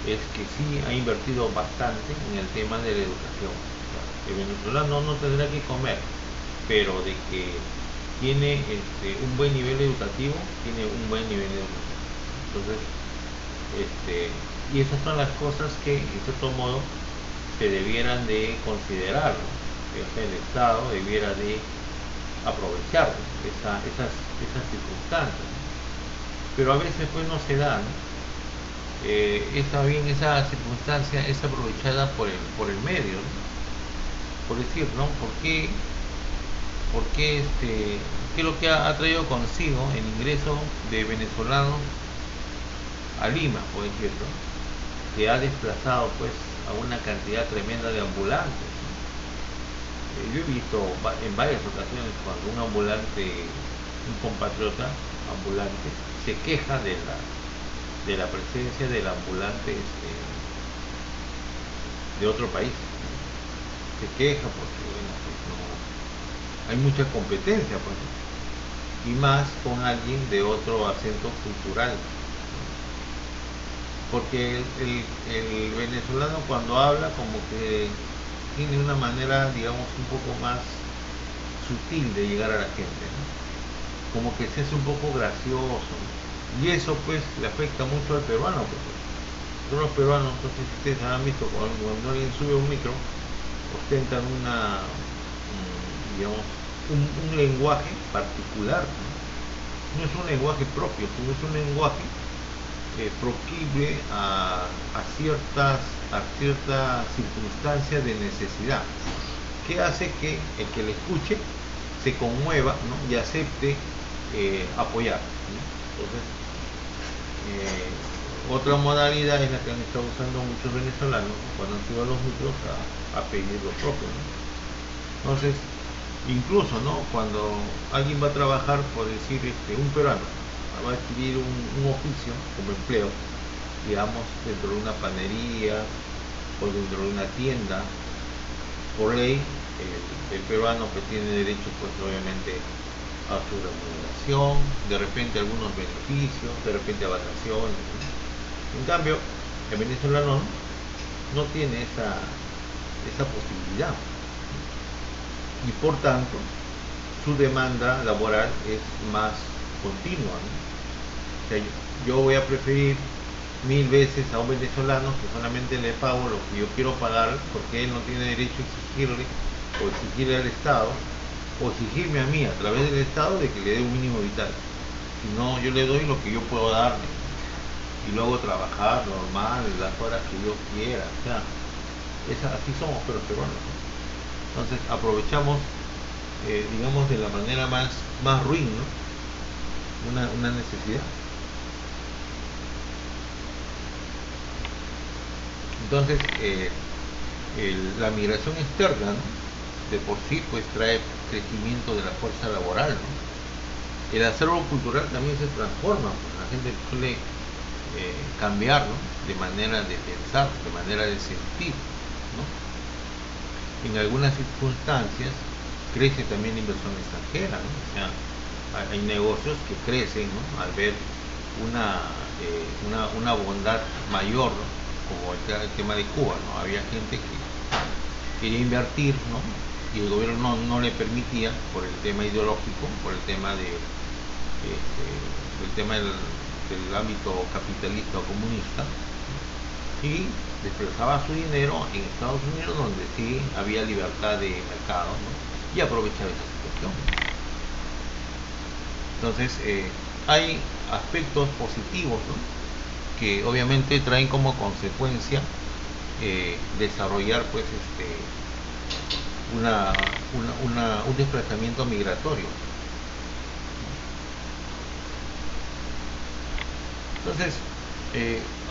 es que sí ha invertido bastante en el tema de la educación. O sea, el venezolano no tendrá que comer, pero de que tiene un buen nivel educativo, tiene un buen nivel educativo. Entonces, y esas son las cosas que en cierto modo se debieran de considerar, ¿no? Que el Estado debiera de aprovechar, ¿no? esas circunstancias, ¿no? Pero a veces pues no se da, ¿no? Esa circunstancia es aprovechada por el medio, ¿no? Por decir, ¿no? ¿Qué es lo que ha traído consigo el ingreso de venezolanos a Lima, por decir, ¿no? Que ha desplazado pues a una cantidad tremenda de ambulantes, ¿no? yo he visto en varias ocasiones cuando un ambulante, un compatriota ambulante, se queja de la presencia del ambulante de otro país. Se queja porque, bueno, pues no, hay mucha competencia, pues, y más con alguien de otro acento cultural. Porque el venezolano cuando habla como que tiene una manera, digamos, un poco más sutil de llegar a la gente, ¿no? Como que se hace un poco gracioso, ¿no? Y eso pues le afecta mucho al peruano, porque los peruanos, no sé si ustedes han visto, cuando alguien sube a un micro, ostentan digamos, un lenguaje particular, ¿no? No es un lenguaje propio, sino es un lenguaje proclive a ciertas circunstancias de necesidad, que hace que el que le escuche se conmueva, ¿no? Y acepte apoyar, ¿no? Entonces, otra modalidad es la que han estado usando muchos venezolanos, ¿no? Cuando han ido a los micros a pedir lo propio, ¿no? Entonces, incluso, ¿no? Cuando alguien va a trabajar, por decir, un peruano va a adquirir un oficio como empleo, digamos, dentro de una panería o dentro de una tienda, por ley, el peruano pues tiene derecho, pues obviamente, a su remuneración, de repente algunos beneficios, de repente a vacaciones, ¿no? En cambio, el venezolano no tiene esa posibilidad, y por tanto su demanda laboral es más continua, ¿no? O sea, yo voy a preferir 1000 veces a un venezolano que solamente le pago lo que yo quiero pagar, porque él no tiene derecho a exigirle o exigirle al Estado o exigirme a mí a través del Estado de que le dé un mínimo vital. Si no, yo le doy lo que yo puedo darle y luego trabajar normal las horas que yo quiera. O sea, así somos pero peruanos, ¿no? Entonces aprovechamos, digamos, de la manera más ruin, ¿no? Una necesidad. Entonces, la migración externa, ¿no? De por sí pues trae crecimiento de la fuerza laboral, ¿no? El acervo cultural también se transforma, pues, la gente suele cambiar, ¿no? De manera de pensar, de manera de sentir, ¿no? En algunas circunstancias crece también la inversión extranjera, ¿no? O sea, hay negocios que crecen, ¿no? Al ver una bondad mayor, ¿no? Como el tema de Cuba, ¿no? Había gente que quería invertir, ¿no? Y el gobierno no le permitía por el tema ideológico, por el tema del ámbito capitalista o comunista, y desplazaba su dinero en Estados Unidos, donde sí había libertad de mercado, ¿no? Y aprovechaba esa situación. Entonces, hay aspectos positivos, ¿no? Que obviamente traen como consecuencia desarrollar pues un desplazamiento migratorio. Entonces,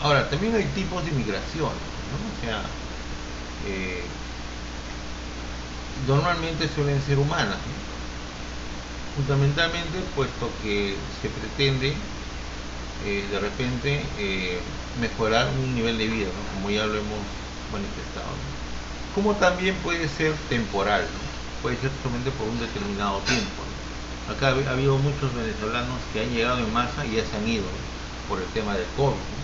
ahora también hay tipos de migración, ¿no? O sea, normalmente suelen ser humanas, ¿no? Fundamentalmente puesto que se pretende de repente mejorar un nivel de vida, ¿no? Como ya lo hemos manifestado, ¿no? Como también puede ser temporal, ¿no? Puede ser solamente por un determinado tiempo, ¿no? Acá ha habido muchos venezolanos que han llegado en masa y ya se han ido, ¿no? Por el tema del COVID, ¿no?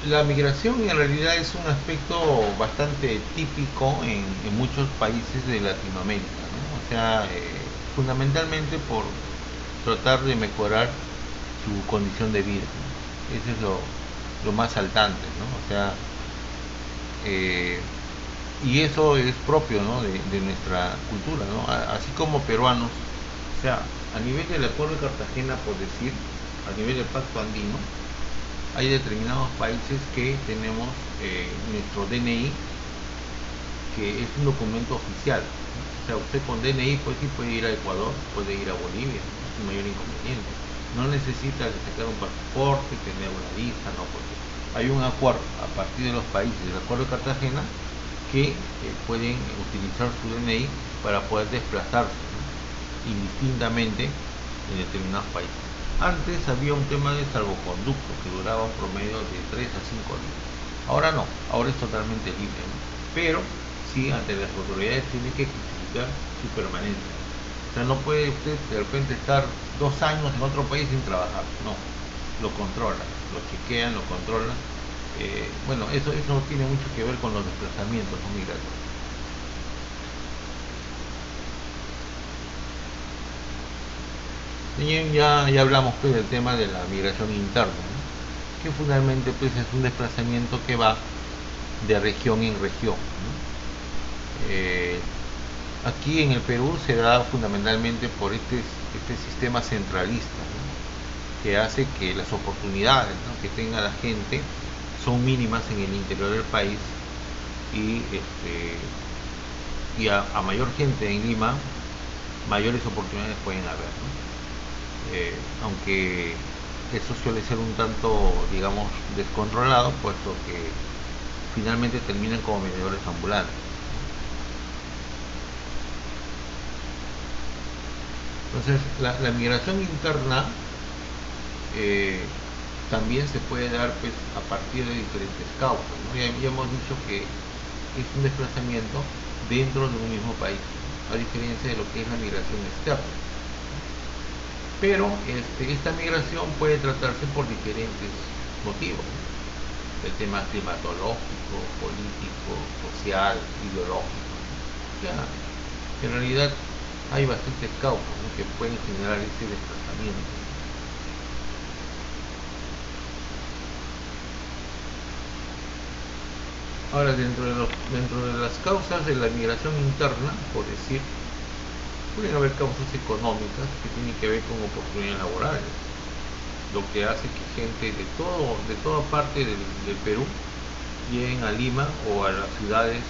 La migración en realidad es un aspecto bastante típico en muchos países de Latinoamérica, ¿no? O sea, fundamentalmente por tratar de mejorar su condición de vida, ¿no? Eso es lo más saltante, ¿no? O sea, y eso es propio, ¿no? de nuestra cultura, ¿no? Así como peruanos, o sea, a nivel del Acuerdo de Cartagena, por decir, a nivel del Pacto Andino, hay determinados países que tenemos nuestro DNI, que es un documento oficial, ¿no? O sea, usted con DNI pues sí puede ir a Ecuador, puede ir a Bolivia, ¿no? Sin mayor inconveniente. No necesita sacar un pasaporte, tener una visa, no, porque hay un acuerdo a partir de los países, el acuerdo de Cartagena, que pueden utilizar su DNI para poder desplazarse, ¿no?, indistintamente en determinados países. Antes había un tema de salvoconducto que duraba un promedio de 3 a 5 días. Ahora no, ahora es totalmente libre, ¿no? Pero sí, ante las autoridades tiene que justificar su permanencia. O sea, no puede usted de repente estar 2 años en otro país sin trabajar, no, lo controlan, lo chequean, lo controlan. Bueno, eso no tiene mucho que ver con los desplazamientos no migratorios. Bien, ya hablamos pues del tema de la migración interna, ¿no?, que fundamentalmente pues es un desplazamiento que va de región en región, ¿no? Aquí en el Perú se da fundamentalmente por este sistema centralista, ¿no?, que hace que las oportunidades, ¿no?, que tenga la gente son mínimas en el interior del país y a mayor gente en Lima, mayores oportunidades pueden haber, ¿no? Aunque eso suele ser un tanto, digamos, descontrolado, puesto que finalmente terminan como vendedores ambulantes. Entonces, la migración interna también se puede dar pues, a partir de diferentes causas, ¿no? Ya hemos dicho que es un desplazamiento dentro de un mismo país, a diferencia de lo que es la migración externa. Pero esta migración puede tratarse por diferentes motivos, ¿no? El tema climatológico, político, social, ideológico. O sea, en realidad hay bastantes causas, ¿no?, que pueden generar ese desplazamiento. Ahora, dentro de las causas de la migración interna, por decir, pueden haber causas económicas que tienen que ver con oportunidades laborales, lo que hace que gente de toda parte del Perú lleguen a Lima o a las ciudades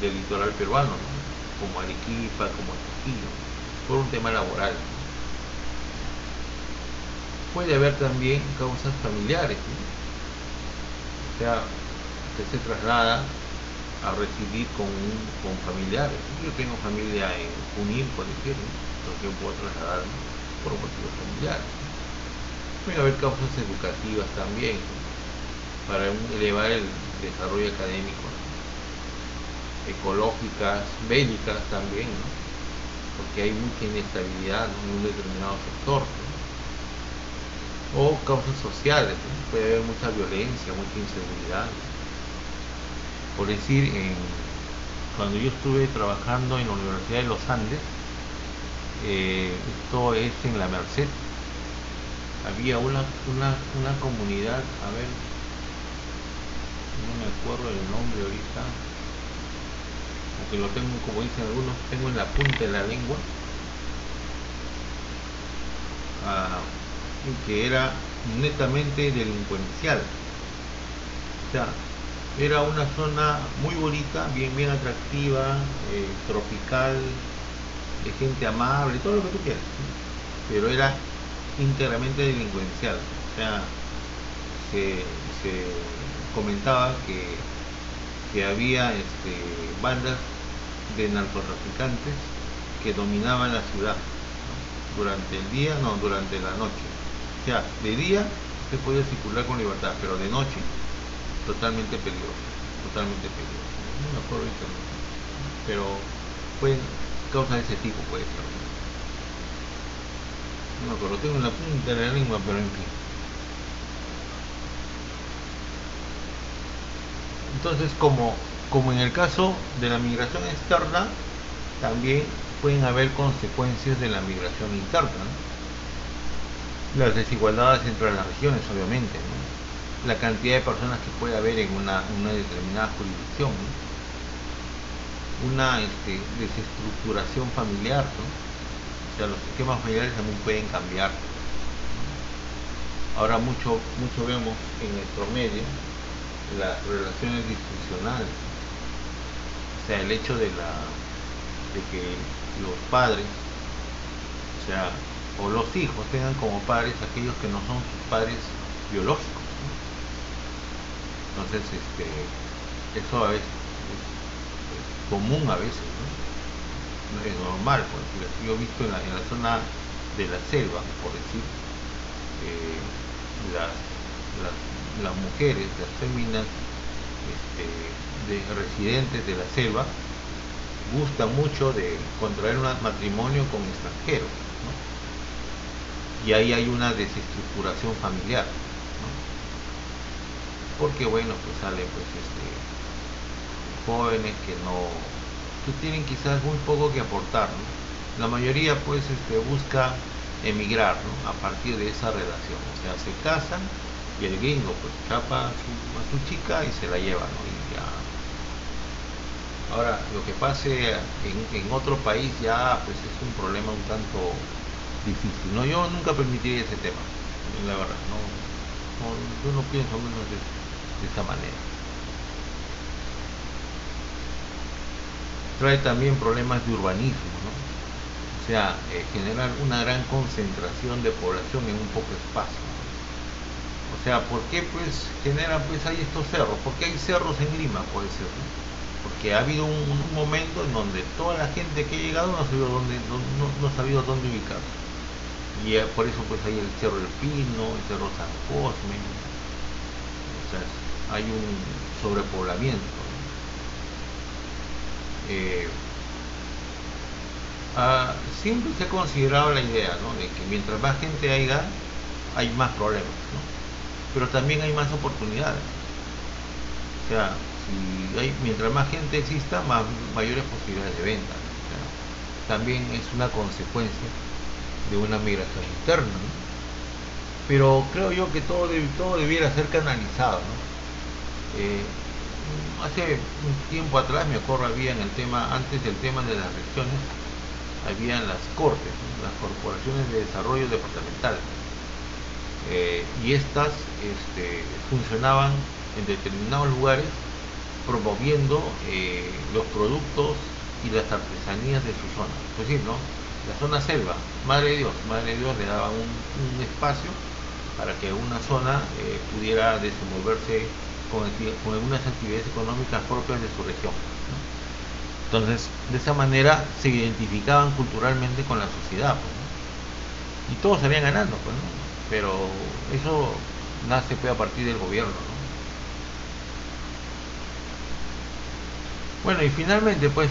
del litoral peruano, ¿no?, como Arequipa, como Trujillo, por un tema laboral. Puede haber también causas familiares, ¿no?, o sea, que se traslada a residir con familiares. Yo tengo familia en Junín, por ejemplo, entonces yo puedo trasladarme por motivos familiares. Puede haber causas educativas también, ¿no?, para elevar el desarrollo académico, ¿no?, ecológicas, bélicas también, ¿no?, porque hay mucha inestabilidad, ¿no?, en un determinado sector, ¿no?, o causas sociales, ¿no?, puede haber mucha violencia, mucha inseguridad, ¿no? Por decir, cuando yo estuve trabajando en la Universidad de los Andes, esto es en la Merced, había una comunidad, a ver, no me acuerdo el nombre ahorita, aunque lo tengo, como dicen algunos, tengo en la punta de la lengua, que era netamente delincuencial. O sea, era una zona muy bonita, bien atractiva, tropical, de gente amable, todo lo que tú quieras, ¿no?, pero era íntegramente delincuencial. O sea, se comentaba que había bandas de narcotraficantes que dominaban la ciudad, ¿no?, durante el día, no, durante la noche. O sea, de día se podía circular con libertad, pero de noche totalmente peligroso, totalmente peligroso. No me acuerdo ahorita, pero pueden causas de ese tipo, puede ser. No me acuerdo, tengo en la punta de la lengua, pero en fin. Entonces, como en el caso de la migración externa, también pueden haber consecuencias de la migración interna, ¿no? Las desigualdades entre las regiones, obviamente, ¿no?, la cantidad de personas que puede haber en una determinada jurisdicción, ¿no?, una desestructuración familiar, ¿no?, o sea, los esquemas familiares también pueden cambiar. Ahora mucho vemos en nuestro medio las relaciones disfuncionales, o sea, el hecho de que los padres, o sea, o los hijos tengan como padres aquellos que no son sus padres biológicos, ¿no? Entonces, eso a veces es común a veces, ¿no? No es normal, porque yo he visto en la zona de la selva, por decir, las, las mujeres, las féminas de residentes de la selva gustan mucho de contraer un matrimonio con extranjeros, ¿no? Y ahí hay una desestructuración familiar, ¿no? Porque bueno, pues salen pues jóvenes que tienen quizás muy poco que aportar, ¿no? La mayoría pues busca emigrar, ¿no? A partir de esa relación, o sea, se casan y el gringo pues chapa a su chica y se la lleva, ¿no? Y ya. Ahora, lo que pase en otro país ya pues es un problema un tanto difícil, ¿no? Yo nunca permitiría ese tema, la verdad, yo no pienso menos de esta manera. Trae también problemas de urbanismo, ¿no? O sea, generar una gran concentración de población en un poco espacio, ¿no? O sea, ¿por qué pues generan pues hay estos cerros? ¿Por qué hay cerros en Lima? Puede ser, ¿no? Porque ha habido un momento en donde toda la gente que ha llegado no ha sabido dónde ubicar. Y por eso pues hay el Cerro del Pino, el Cerro San Cosme, o sea, hay un sobrepoblamiento, ¿no? Siempre se ha considerado la idea, ¿no? De que mientras más gente haya, hay más problemas, ¿no? Pero también hay más oportunidades. O sea, mientras más gente exista, mayores posibilidades de venta, ¿no? O sea, también es una consecuencia de una migración interna, ¿no? Pero creo yo que todo debiera ser canalizado, ¿no? Hace un tiempo atrás, me acuerdo, antes del tema de las regiones, habían las cortes, ¿no? Las corporaciones de desarrollo departamental, y estas funcionaban en determinados lugares promoviendo los productos y las artesanías de su zona. Es decir, ¿no? La zona selva, Madre de Dios le daba un espacio para que una zona pudiera desenvolverse con algunas actividades económicas propias de su región, ¿no? Entonces, de esa manera se identificaban culturalmente con la sociedad, pues, ¿no? Y todos salían ganando, pues, ¿no? Pero eso nace pues, a partir del gobierno, ¿no? Bueno, y finalmente, pues,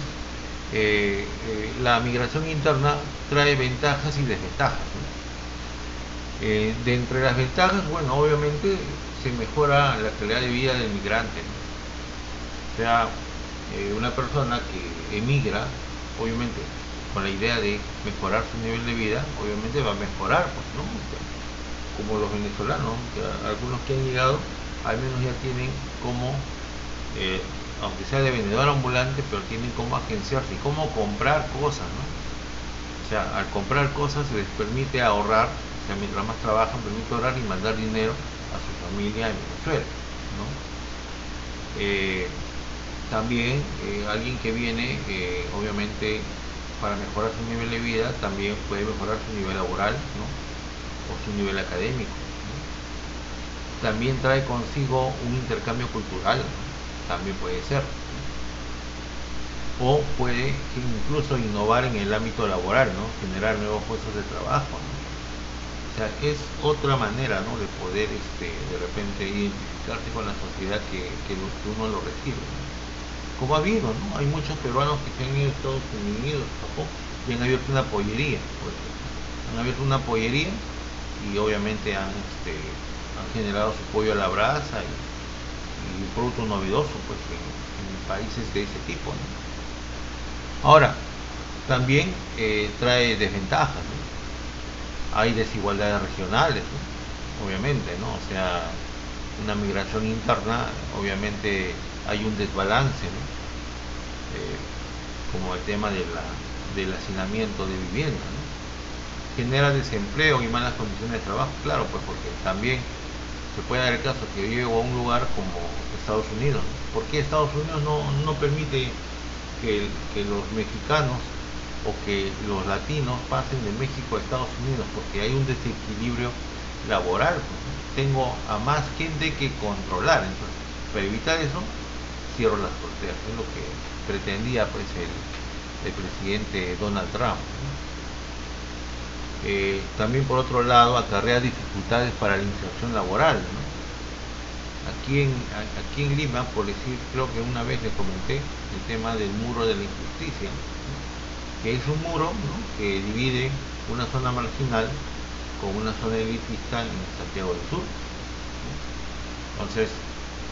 la migración interna trae ventajas y desventajas, ¿no? De entre las ventajas, bueno, obviamente se mejora la calidad de vida del migrante, ¿no? O sea, una persona que emigra, obviamente, con la idea de mejorar su nivel de vida, obviamente va a mejorar, pues, ¿no? Como los venezolanos, algunos que han llegado, al menos ya tienen como, aunque sea de vendedor ambulante, pero tienen cómo agenciarse y cómo comprar cosas, ¿no? O sea, al comprar cosas se les permite ahorrar, o sea, mientras más trabajan, permite ahorrar y mandar dinero a su familia en Venezuela, ¿no? También alguien que viene, obviamente, para mejorar su nivel de vida, también puede mejorar su nivel laboral, ¿no? O su nivel académico, ¿no? También trae consigo un intercambio cultural, ¿no? También puede ser, ¿no? O puede incluso innovar en el ámbito laboral, ¿no? Generar nuevos puestos de trabajo, ¿no? O sea, es otra manera, ¿no? De poder de repente identificarse con la sociedad que uno lo recibe, ¿no? Como ha habido, ¿no? Hay muchos peruanos que se han ido a Estados Unidos, Japón, y han abierto una pollería, pues. Han abierto una pollería y obviamente han generado su pollo a la brasa y un producto novedoso, pues, en países de ese tipo, ¿no? Ahora, también trae desventajas, ¿no? Hay desigualdades regionales, ¿no? Obviamente, ¿no? O sea, una migración interna, obviamente hay un desbalance, ¿no? Como el tema del hacinamiento de vivienda, ¿no? Genera desempleo y malas condiciones de trabajo, claro, pues porque también se puede dar el caso que yo llego a un lugar como Estados Unidos, ¿no? ¿Por qué Estados Unidos no permite que los mexicanos o que los latinos pasen de México a Estados Unidos, porque hay un desequilibrio laboral. Tengo a más gente que controlar, entonces para evitar eso cierro las fronteras. Es lo que pretendía pues el presidente Donald Trump, ¿no? También por otro lado acarrea dificultades para la inserción laboral, ¿no? Aquí en Lima, por decir, creo que una vez le comenté el tema del muro de la injusticia, ¿no? Que es un muro, ¿no?, que divide una zona marginal con una zona elitista en Santiago del Sur, ¿no? Entonces,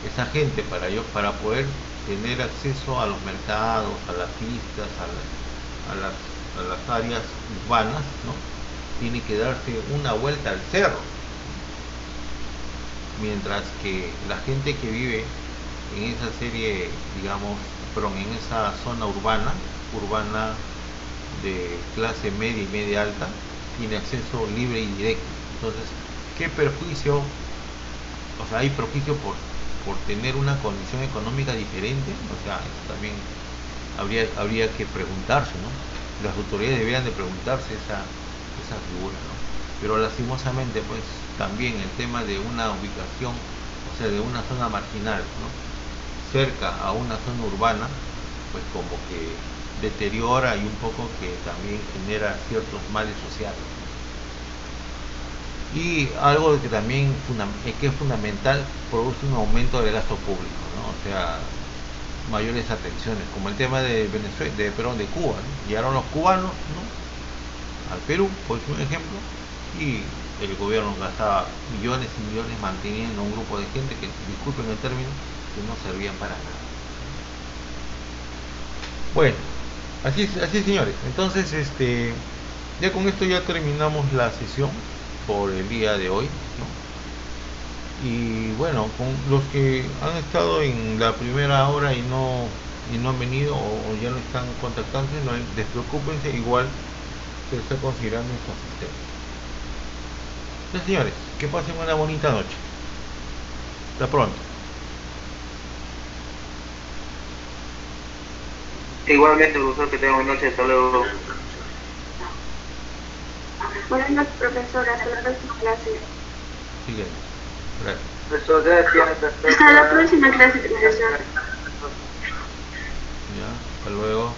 esa gente para poder tener acceso a los mercados, a las pistas, a las áreas urbanas, ¿no?, tiene que darse una vuelta al cerro, mientras que la gente que vive en esa serie, digamos, perdón, en esa zona urbana de clase media y media alta, tiene acceso libre y directo. Entonces, ¿qué perjuicio? O sea, hay perjuicio por tener una condición económica diferente. O sea, eso también habría que preguntarse, ¿no? Las autoridades deberían de preguntarse esa figura, ¿no? Pero lastimosamente, pues también el tema de una ubicación, o sea, de una zona marginal, ¿no?, cerca a una zona urbana, pues como que deteriora y un poco que también genera ciertos males sociales. Y algo que también que es fundamental, produce un aumento del gasto público, ¿no? O sea, mayores atenciones, como el tema de Venezuela, de Cuba, ¿no? Llegaron los cubanos, ¿no?, al Perú, por un ejemplo, y el gobierno gastaba millones y millones manteniendo un grupo de gente que, disculpen el término, que no servían para nada. Bueno, así señores. Entonces, ya con esto ya terminamos la sesión por el día de hoy, ¿no? Y bueno, con los que han estado en la primera hora y no han venido o ya no están contactándose, no despreocúpense, igual se está considerando su asistencia. Entonces, señores, que pasen una bonita noche. Hasta pronto. Igualmente, profesor, que tenga buena noche. Hasta luego. Buenas noches, profesora. Hasta la próxima clase. Sigue. Gracias. Profesor, gracias. Hasta la próxima clase, profesor. Ya, hasta luego.